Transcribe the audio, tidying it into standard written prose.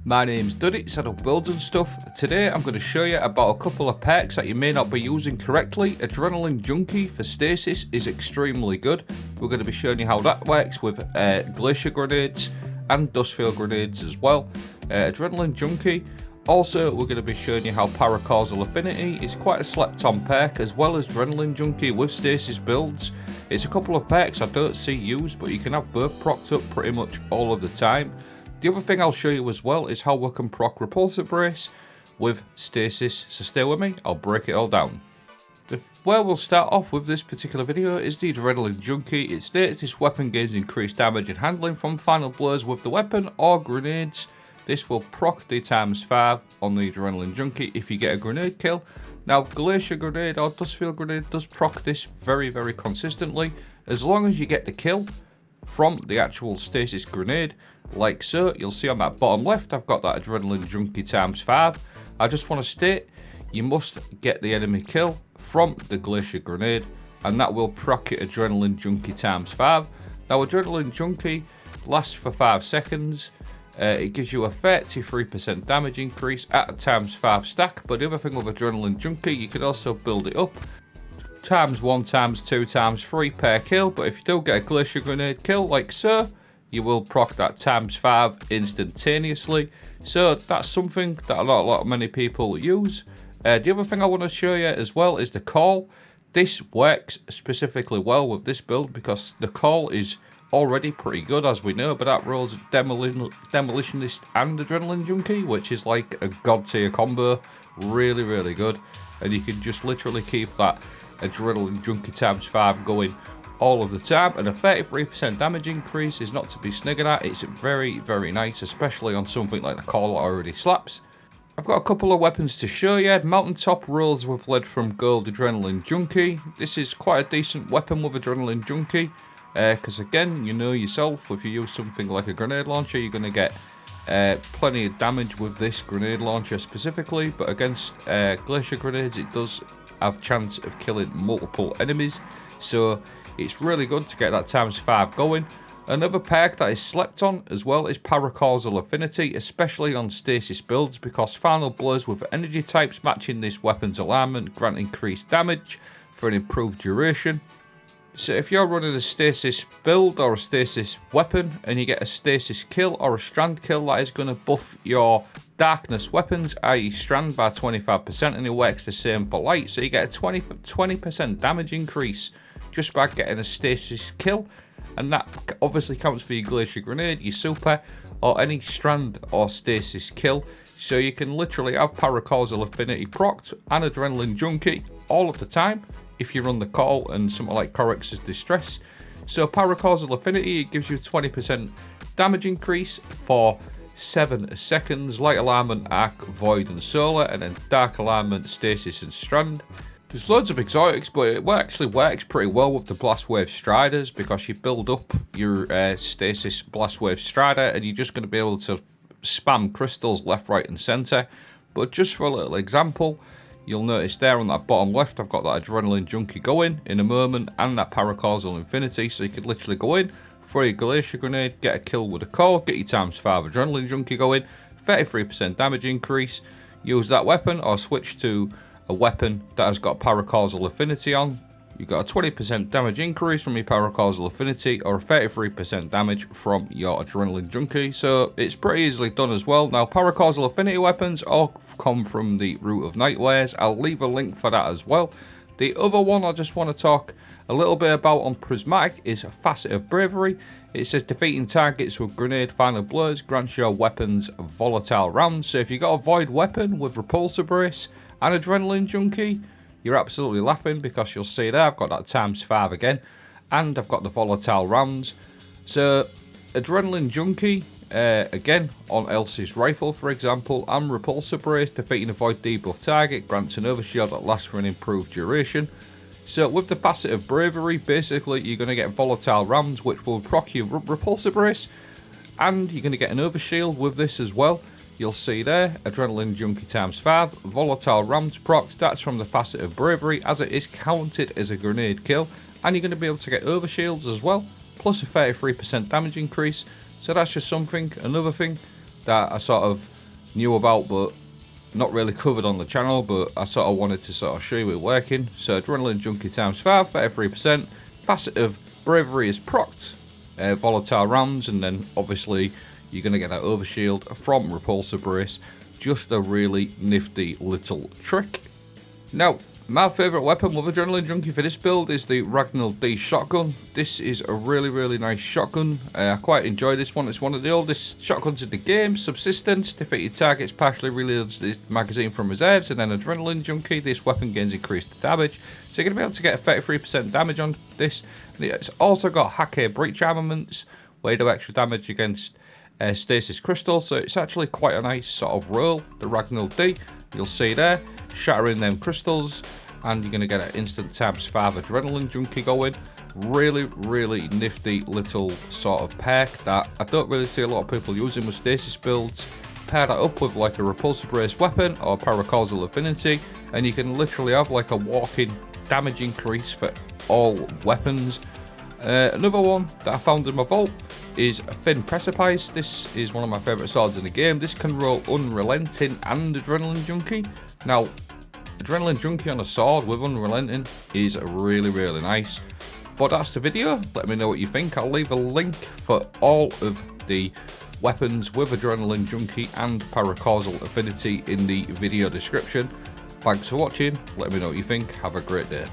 My name's Duddy, set up builds and stuff. Today I'm going to show you about a couple of perks that you may not be using correctly. Adrenaline Junkie for Stasis is extremely good. We're going to be showing you how that works with Glacier Grenades and Dustfield Grenades as well. Adrenaline Junkie. Also, we're going to be showing you how Paracausal Affinity is quite a slept on perk, as well as Adrenaline Junkie with Stasis builds. It's a couple of perks I don't see used, but you can have both procced up pretty much all of the time. The other thing I'll show you as well is how we can proc Repulsor Brace with Stasis, so stay with me, I'll break it all down. Where we'll start off with this particular video is the Adrenaline Junkie. It states this weapon gains increased damage and handling from final blows with the weapon or grenades. This will proc the ×5 on the Adrenaline Junkie if you get a grenade kill. Now, Glacier Grenade or Dustfield Grenade does proc this very consistently, as long as you get the kill from the actual Stasis grenade, like so. You'll see on that bottom left, I've got that Adrenaline Junkie ×5. I just want to state, you must get the enemy kill from the Glacier Grenade, and that will proc your Adrenaline Junkie ×5. Now, Adrenaline Junkie lasts for 5 seconds. It gives you a 33% damage increase at a ×5 stack, but the other thing with Adrenaline Junkie, you can also build it up ×1, ×2, ×3 per kill, but if you don't get a Glacier Grenade kill like so, you will proc that ×5 instantaneously. So that's something that many people use. The other thing I want to show you as well is the call. This works specifically well with this build because the call is already pretty good, as we know, but that rolls Demolitionist and Adrenaline Junkie, which is like a god tier combo. Really good, and you can just literally keep that Adrenaline Junkie ×5 going all of the time, and a 33% damage increase is not to be sniggered at. It's very nice, especially on something like the call that already slaps. I've got a couple of weapons to show you. Mountaintop rolls with lead from Gold Adrenaline Junkie. This is quite a decent weapon with Adrenaline Junkie, because again, you know yourself, if you use something like a grenade launcher, you're going to get plenty of damage with this grenade launcher specifically, but against Glacier Grenades it does have chance of killing multiple enemies, so it's really good to get that ×5 going. Another perk that is slept on as well is Paracausal Affinity, especially on Stasis builds, because final blows with energy types matching this weapon's alignment grant increased damage for an improved duration. So if you're running a Stasis build or a Stasis weapon and you get a Stasis kill or a Strand kill, that is going to buff your Darkness weapons, i.e. Strand, by 25%, and it works the same for Light, so you get a 20% damage increase just by getting a Stasis kill, and that obviously counts for your Glacier Grenade, your Super, or any Strand or Stasis kill. So you can literally have Paracausal Affinity procced and Adrenaline Junkie all of the time if you run the call and something like Corex's Distress. So Paracausal Affinity, it gives you 20% damage increase for 7 seconds, Light Alignment, Arc, Void and Solar, and then Dark Alignment, Stasis and Strand. There's loads of exotics, but it actually works pretty well with the Blast Wave Striders, because you build up your Stasis Blast Wave Strider and you're just going to be able to spam crystals left, right and centre. But just for a little example, you'll notice there on that bottom left, I've got that Adrenaline Junkie going in a moment and that Paracausal Affinity, so you could literally go in, throw your Glacier Grenade, get a kill with a core, get your ×5 Adrenaline Junkie going, 33% damage increase, use that weapon or switch to a weapon that has got Paracausal Affinity on. You've got a 20% damage increase from your Paracausal Affinity or a 33% damage from your Adrenaline Junkie, so it's pretty easily done as well. Now, Paracausal Affinity weapons all come from the Root of Nightwares. I'll leave a link for that as well. The other one I just want to talk a little bit about on Prismatic is a Facet of Bravery. It says defeating targets with grenade final blows grants your weapons volatile rounds. So if you got a void weapon with Repulsor Brace and Adrenaline Junkie, you're absolutely laughing, because you'll see there I've got that ×5 again, and I've got the volatile rounds. So Adrenaline Junkie, again on Elsie's rifle for example, and Repulsor Brace, defeating a void debuff target grants an overshield that lasts for an improved duration. So with the Facet of Bravery, basically you're going to get volatile rounds which will proc your Repulsor Brace, and you're going to get an overshield with this as well. You'll see there, Adrenaline Junkie ×5, volatile rounds procced, that's from the Facet of Bravery, as it is counted as a grenade kill, and you're going to be able to get overshields as well, plus a 33% damage increase. So that's just something, another thing that I sort of knew about but not really covered on the channel, but I sort of wanted to sort of show you it working. So Adrenaline Junkie times 5, 33%. Facet of Bravery is procced, volatile rounds, and then obviously you're going to get that overshield from Repulsor Brace. Just a really nifty little trick. Now, my favourite weapon with Adrenaline Junkie for this build is the Revenant D shotgun. This is a really nice shotgun. I quite enjoy this one. It's one of the oldest shotguns in the game. Subsistence, defeated targets partially reloads the magazine from reserves, and then Adrenaline Junkie, this weapon gains increased damage. So you're going to be able to get a 33% damage on this. And it's also got Hake breach armaments, where you do extra damage against Stasis crystals. So it's actually quite a nice sort of roll, the Revenant D. You'll see there, shattering them crystals, and you're going to get an instant tabs 5 Adrenaline Junkie going. Really nifty little sort of perk that I don't really see a lot of people using with Stasis builds. Pair that up with like a Repulsor Brace weapon or Paracausal Affinity, and you can literally have like a walking damage increase for all weapons. Another one that I found in my vault is Thin Precipice. This is one of my favourite swords in the game. This can roll Unrelenting and Adrenaline Junkie. Now, Adrenaline Junkie on a sword with Unrelenting is really nice. But that's the video. Let me know what you think. I'll leave a link for all of the weapons with Adrenaline Junkie and Paracausal Affinity in the video description. Thanks for watching. Let me know what you think. Have a great day.